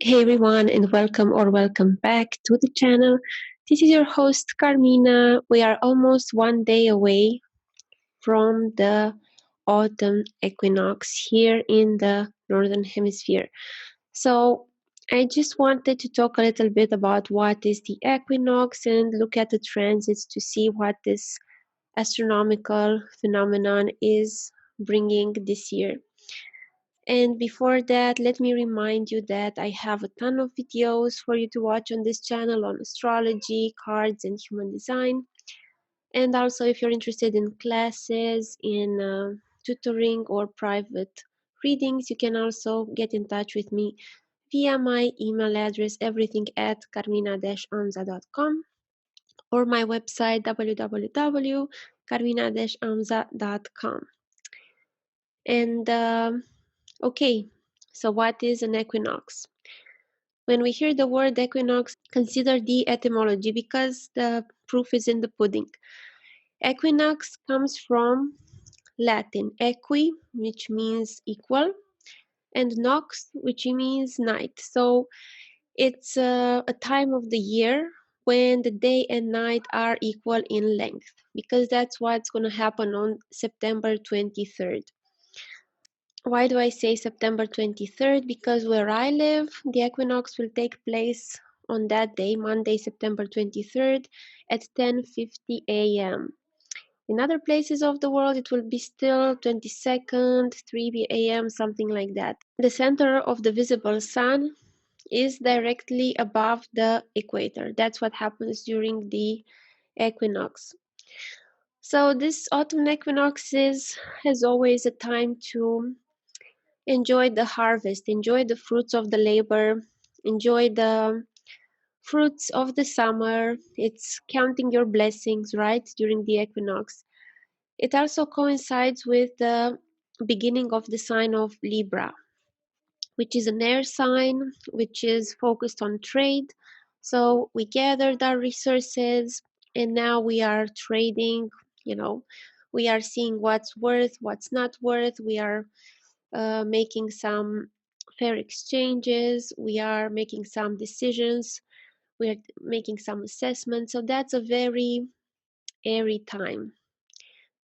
Hey everyone, and welcome back to the channel. This is your host Carmina. We are almost one day away from the autumn equinox here in the northern hemisphere. So, I just wanted to talk a little bit about what is the equinox and look at the transits to see what this astronomical phenomenon is bringing this year. And before that, let me remind you that I have a ton of videos for you to watch on this channel on astrology, cards, and human design. And also, if you're interested in classes, in tutoring, or private readings, you can also get in touch with me via my email address, everything at carmina-amza.com, or my website, www.carmina-amza.com. And okay, so what is an equinox? When we hear the word equinox, consider the etymology because the proof is in the pudding. Equinox comes from Latin equi, which means equal, and nox, which means night. So it's a time of the year when the day and night are equal in length, because that's what's going to happen on September 23rd. Why do I say September 23rd? Because where I live, the equinox will take place on that day, Monday, September 23rd at 10:50 a.m. In other places of the world, it will be still 22nd, 3 a.m., something like that. The center of the visible sun is directly above the equator. That's what happens during the equinox. So this autumn equinox is always a time to enjoy the harvest, enjoy the fruits of the labor, enjoy the fruits of the summer. It's counting your blessings, right, during the equinox. It also coincides with the beginning of the sign of Libra, which is an air sign, which is focused on trade. So we gathered our resources and now we are trading, we are seeing what's worth, what's not worth. We are making some fair exchanges, we are making some decisions, we are making some assessments. So that's a very airy time.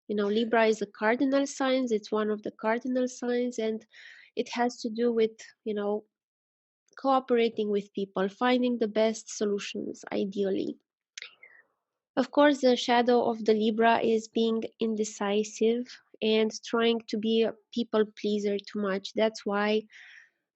Libra is a cardinal sign, it's one of the cardinal signs, and it has to do with, cooperating with people, finding the best solutions, ideally. Of course, the shadow of the Libra is being indecisive and trying to be a people pleaser too much. That's why,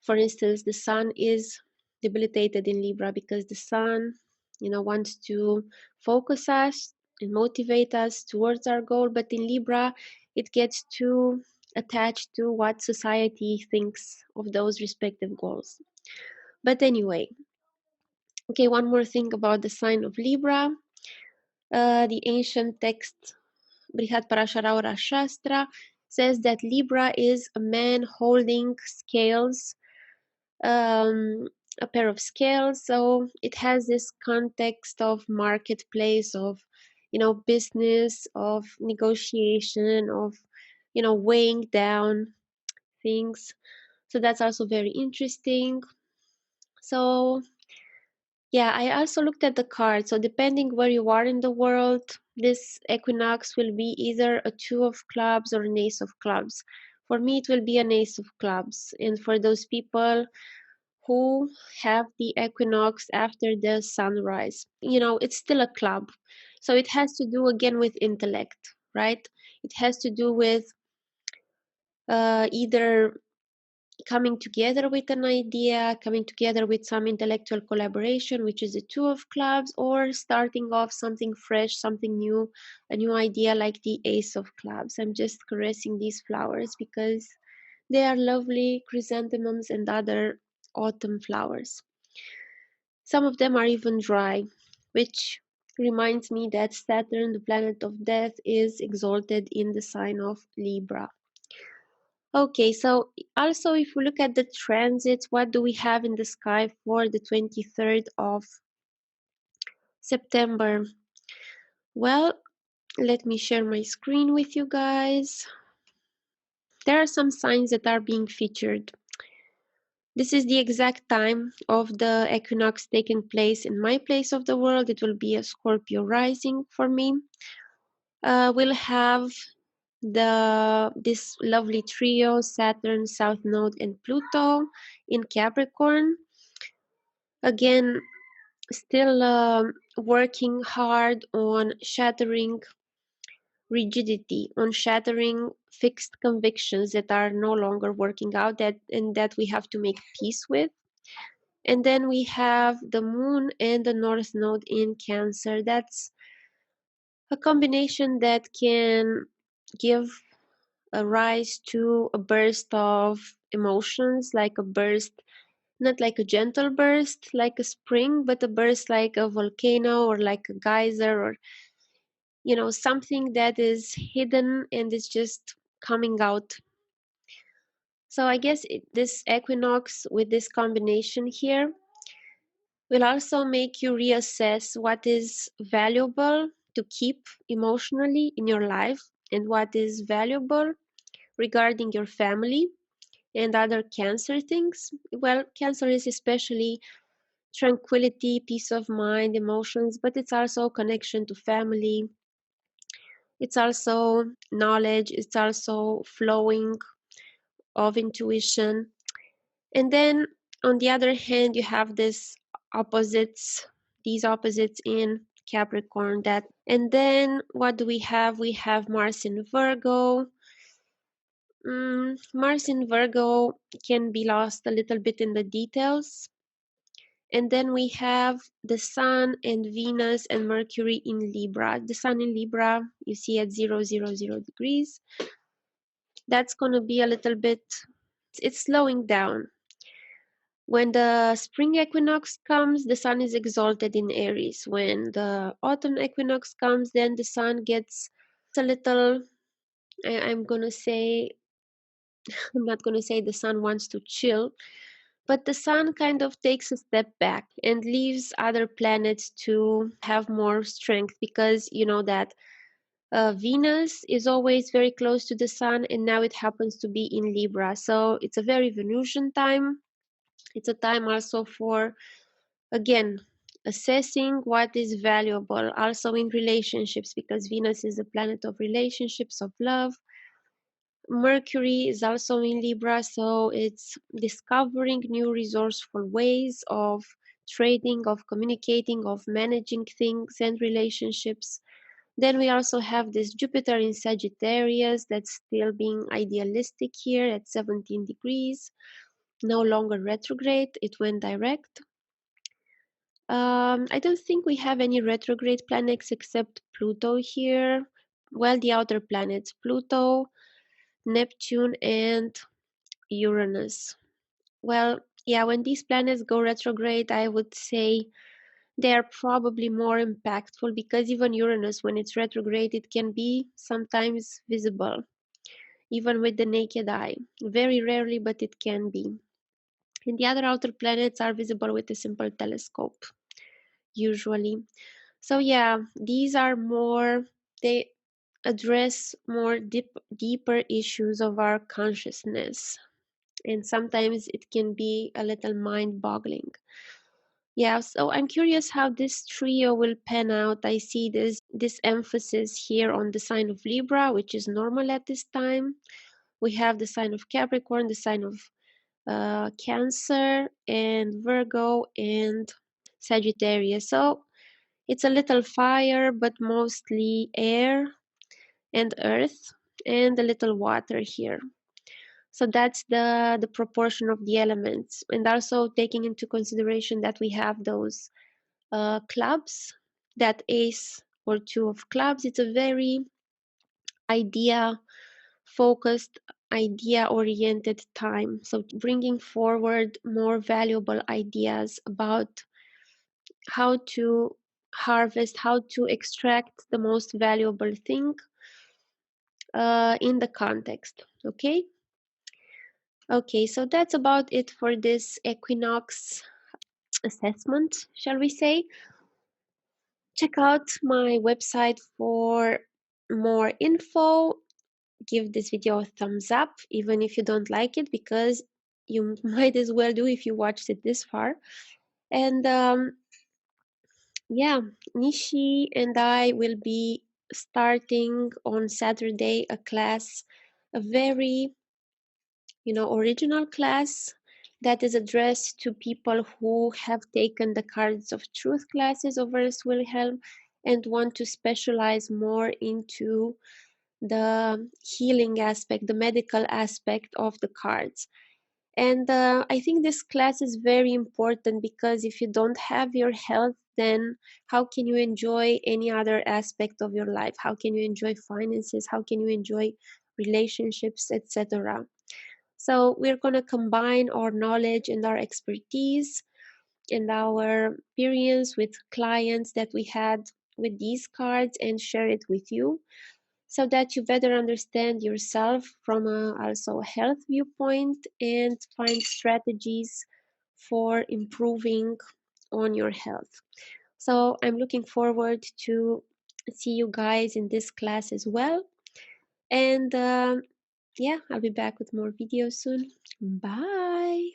for instance, the sun is debilitated in Libra because the sun, wants to focus us and motivate us towards our goal. But in Libra, it gets too attached to what society thinks of those respective goals. But anyway, okay, one more thing about the sign of Libra. The ancient text Brihat Parasharaura Shastra says that Libra is a man holding scales, a pair of scales. So it has this context of marketplace, of business, of negotiation, of weighing down things. So that's also very interesting. So yeah, I also looked at the card. So depending where you are in the world, this equinox will be either a two of clubs or an ace of clubs. For me, it will be an ace of clubs. And for those people who have the equinox after the sunrise, it's still a club. So it has to do again with intellect, right? It has to do with either coming together with an idea, coming together with some intellectual collaboration, which is the two of clubs, or starting off something fresh, something new, a new idea like the ace of clubs. I'm just caressing these flowers because they are lovely chrysanthemums and other autumn flowers. Some of them are even dry, which reminds me that Saturn, the planet of death, is exalted in the sign of Libra. Okay, so also if we look at the transits, what do we have in the sky for the 23rd of September? Well, let me share my screen with you guys. There are some signs that are being featured. This is the exact time of the equinox taking place in my place of the world. It will be a Scorpio rising for me. We'll have this lovely trio, Saturn, South Node, and Pluto in Capricorn. Again, still working hard on shattering rigidity, on shattering fixed convictions that are no longer working out, that we have to make peace with. And then we have the moon and the north node in Cancer. That's a combination that can give a rise to a burst of emotions, like a burst, not like a gentle burst like a spring, but a burst like a volcano or like a geyser, or something that is hidden and is just coming out. So I guess this equinox with this combination here will also make you reassess what is valuable to keep emotionally in your life and what is valuable regarding your family and other Cancer things. Well, Cancer is especially tranquility, peace of mind, emotions, but it's also connection to family. It's also knowledge. It's also flowing of intuition. And then on the other hand, you have these opposites in Capricorn. And then what do we have? We have Mars in Virgo. Mars in Virgo can be lost a little bit in the details. And then we have the Sun and Venus and Mercury in Libra. The Sun in Libra, you see at 000 degrees. That's going to be a little bit, it's slowing down. When the spring equinox comes, the Sun is exalted in Aries. When the autumn equinox comes, then the Sun gets a little, I'm going to say, I'm not going to say the Sun wants to chill, but the Sun kind of takes a step back and leaves other planets to have more strength, because you know that Venus is always very close to the Sun, and now it happens to be in Libra. So it's a very Venusian time. It's a time also for, again, assessing what is valuable, also in relationships, because Venus is a planet of relationships, of love. Mercury is also in Libra, so it's discovering new resourceful ways of trading, of communicating, of managing things and relationships. Then we also have this Jupiter in Sagittarius that's still being idealistic here at 17 degrees, no longer retrograde, it went direct. I don't think we have any retrograde planets except Pluto here. Well, the outer planets, Pluto, Neptune, and Uranus. Well, yeah, when these planets go retrograde, I would say they are probably more impactful, because even Uranus, when it's retrograde, it can be sometimes visible, even with the naked eye. Very rarely, but it can be. And the other outer planets are visible with a simple telescope, usually. So yeah, these are more, they address more deeper issues of our consciousness. And sometimes it can be a little mind-boggling. Yeah, so I'm curious how this trio will pan out. I see this emphasis here on the sign of Libra, which is normal at this time. We have the sign of Capricorn, the sign of Cancer, and Virgo, and Sagittarius. So it's a little fire, but mostly air and earth, and a little water here. So that's the proportion of the elements, and also taking into consideration that we have those clubs, that ace or two of clubs. It's a very idea focused, idea oriented time. So bringing forward more valuable ideas about how to harvest, how to extract the most valuable thing in the context. Okay, so that's about it for this equinox assessment, shall we say. Check out my website for more info. Give this video a thumbs up, even if you don't like it, because you might as well do if you watched it this far. And yeah, Nishi and I will be starting on Saturday a class, a very, original class that is addressed to people who have taken the Cards of Truth classes of Ernst Wilhelm and want to specialize more into the healing aspect, the medical aspect of the cards. And I think this class is very important because if you don't have your health, then how can you enjoy any other aspect of your life? How can you enjoy finances? How can you enjoy relationships, etc.? So we're going to combine our knowledge and our expertise and our experience with clients that we had with these cards and share it with you so that you better understand yourself from also a health viewpoint and find strategies for improving on your health. So I'm looking forward to see you guys in this class as well. And yeah, I'll be back with more videos soon. Bye.